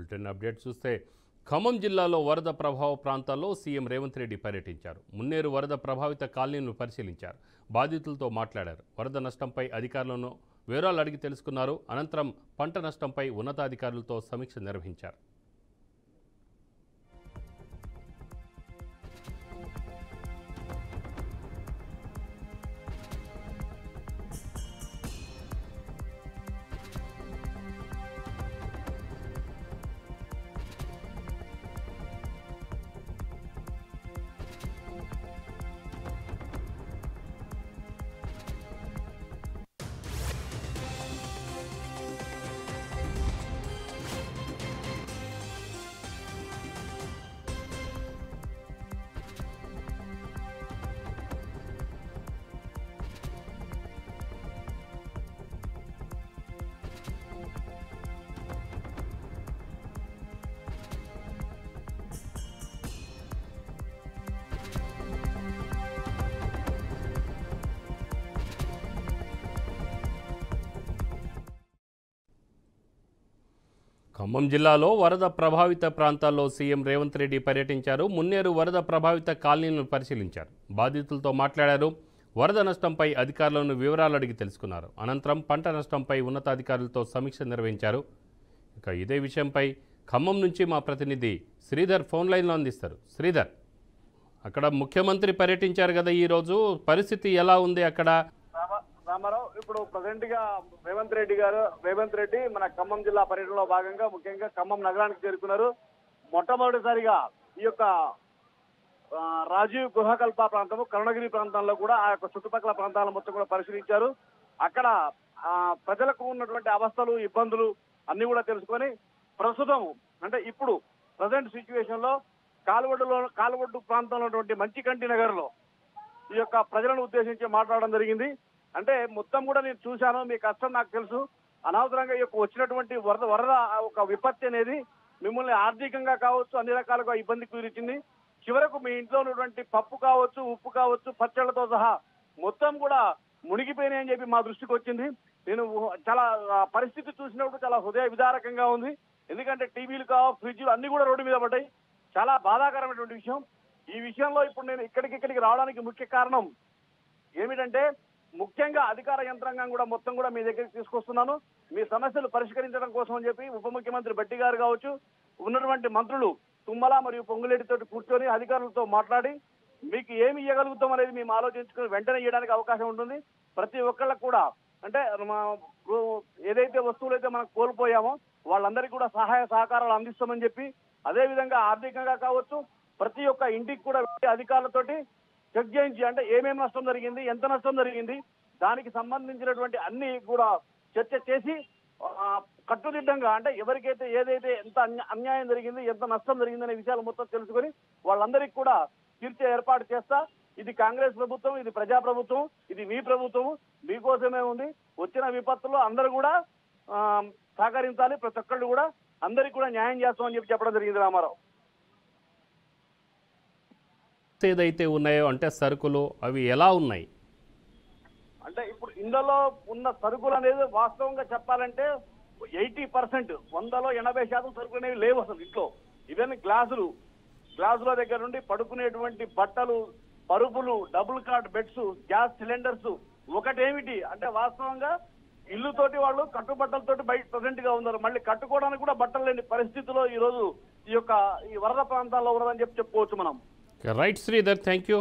Bulletin update చూస్తే ఖమ్మం జిల్లాలో వరద ప్రభావ ప్రాంతాల్లో సీఎం రేవంత్ రెడ్డి పర్యటించారు. మున్నేరు వరద ప్రభావిత కాలనీలను పరిశీలించారు. బాధితులతో మాట్లాడారు. వరద నష్టంపై అధికారులను వివరాలు అడిగి తెలుసుకున్నారు. అనంతరం పంట నష్టంపై ఉన్నతాధికారులతో సమీక్ష నిర్వహించారు. ఖమ్మం జిల్లాలో వరద ప్రభావిత ప్రాంతాల్లో సీఎం రేవంత్ రెడ్డి పర్యటించారు. మున్నేరు వరద ప్రభావిత కాలనీలను పరిశీలించారు. బాధితులతో మాట్లాడారు. వరద నష్టంపై అధికారులను వివరాలు అడిగి తెలుసుకున్నారు. అనంతరం పంట నష్టంపై ఉన్నతాధికారులతో సమీక్ష నిర్వహించారు. ఇక ఇదే విషయంపై ఖమ్మం నుంచి మా ప్రతినిధి శ్రీధర్ ఫోన్ లైన్లో అందిస్తారు. శ్రీధర్, అక్కడ ముఖ్యమంత్రి పర్యటించారు కదా ఈరోజు, పరిస్థితి ఎలా ఉంది అక్కడ? రామారావు, ఇప్పుడు ప్రజెంట్ గా రేవంత్ రెడ్డి మన ఖమ్మం జిల్లా పర్యటనలో భాగంగా ముఖ్యంగా ఖమ్మం నగరానికి చేరుకున్నారు. మొట్టమొదటిసారిగా ఈ యొక్క రాజీవ్ గృహకల్ప ప్రాంతము, కరుణగిరి ప్రాంతాల్లో కూడా ఆ యొక్క చుట్టుపక్కల ప్రాంతాల మొత్తం కూడా పరిశీలించారు. అక్కడ ప్రజలకు ఉన్నటువంటి అవస్థలు, ఇబ్బందులు అన్ని కూడా తెలుసుకొని ప్రస్తుతం అంటే ఇప్పుడు ప్రజెంట్ సిచ్యువేషన్ లో కాలువడ్డు ప్రాంతంలో ఉన్నటువంటి మంచికంటి నగర్ లో ఈ యొక్క ప్రజలను ఉద్దేశించి మాట్లాడడం జరిగింది. అంటే మొత్తం కూడా నేను చూశాను, మీ కష్టం నాకు తెలుసు. అనవసరంగా ఈ యొక్క వచ్చినటువంటి వరద ఒక విపత్తి అనేది మిమ్మల్ని ఆర్థికంగా కావచ్చు, అన్ని రకాలుగా ఇబ్బంది కుదిరించింది. చివరకు మీ ఇంట్లో ఉన్నటువంటి పప్పు కావచ్చు, ఉప్పు కావచ్చు, పచ్చళ్లతో సహా మొత్తం కూడా మునిగిపోయినాయి అని చెప్పి మా దృష్టికి వచ్చింది. నేను చాలా పరిస్థితి చూసినప్పుడు చాలా హృదయ విదారకంగా ఉంది. ఎందుకంటే టీవీలు ఫ్రిడ్జ్లు అన్ని కూడా రోడ్డు మీద పడ్డాయి. చాలా బాధాకరమైనటువంటి విషయం. ఈ విషయంలో ఇప్పుడు నేను ఇక్కడికి రావడానికి ముఖ్య కారణం ఏమిటంటే, ముఖ్యంగా అధికార యంత్రాంగం కూడా మొత్తం కూడా మీ దగ్గరికి తీసుకొస్తున్నాను. మీ సమస్యలు పరిష్కరించడం కోసం అని చెప్పి ఉప ముఖ్యమంత్రి బట్టి గారు కావచ్చు, ఉన్నటువంటి మంత్రులు తుమ్మల మరియు పొంగులేటితో కూర్చొని అధికారులతో మాట్లాడి మీకు ఏమి ఇవ్వగలుగుతాం అనేది మేము ఆలోచించుకుని వెంటనే ఇవ్వడానికి అవకాశం ఉంటుంది. ప్రతి ఒక్కళ్ళకు కూడా అంటే ఏదైతే వస్తువులు అయితే మనం కోల్పోయామో వాళ్ళందరికీ కూడా సహాయ సహకారాలు అందిస్తామని చెప్పి, అదేవిధంగా ఆర్థికంగా కావచ్చు ప్రతి ఒక్క ఇంటికి కూడా అధికారులతోటి చెక్ చేయించి అంటే ఏమేమి నష్టం జరిగింది, ఎంత నష్టం జరిగింది, దానికి సంబంధించినటువంటి అన్ని కూడా చర్చ చేసి కట్టుదిట్టంగా అంటే ఎవరికైతే ఏదైతే ఎంత అన్యాయం జరిగింది, ఎంత నష్టం జరిగింది అనే విషయాలు మొత్తం తెలుసుకొని వాళ్ళందరికీ కూడా తీర్చే ఏర్పాటు చేస్తా. ఇది కాంగ్రెస్ ప్రభుత్వం, ఇది ప్రజాప్రభుత్వం, ఇది మీ ప్రభుత్వం, మీకోసమే ఉంది. వచ్చిన విపత్తులో అందరూ కూడా సహకరించాలి. ప్రతి ఒక్కళ్ళు కూడా అందరికీ కూడా న్యాయం చేస్తామని చెప్పి చెప్పడం జరిగింది. రామారావు, ఏదైతే ఉన్నాయో అంటే సరుకులు అవి ఎలా ఉన్నాయి అంటే ఇప్పుడు ఇందులో ఉన్న సరుకులు అనేది వాస్తవంగా చెప్పాలంటే 80%, 100లో 80% సరుకులు అనేవి లేవు అసలు ఇంట్లో. ఈవెన్ గ్లాసుల దగ్గర నుండి పడుకునేటువంటి బట్టలు, పరుపులు, double cot beds, gas cylinders, ఒకటేమిటి అంటే వాస్తవంగా ఇల్లుతోటి వాళ్ళు కట్టుబట్టలతోటి బయట ప్రజెంట్ గా ఉన్నారు. మళ్ళీ కట్టుకోవడానికి కూడా బట్టలు లేని పరిస్థితిలో ఈ రోజు ఈ వరద ప్రాంతాల్లో ఉన్నదని చెప్పుకోవచ్చు మనం. Right Sridhar, thank you.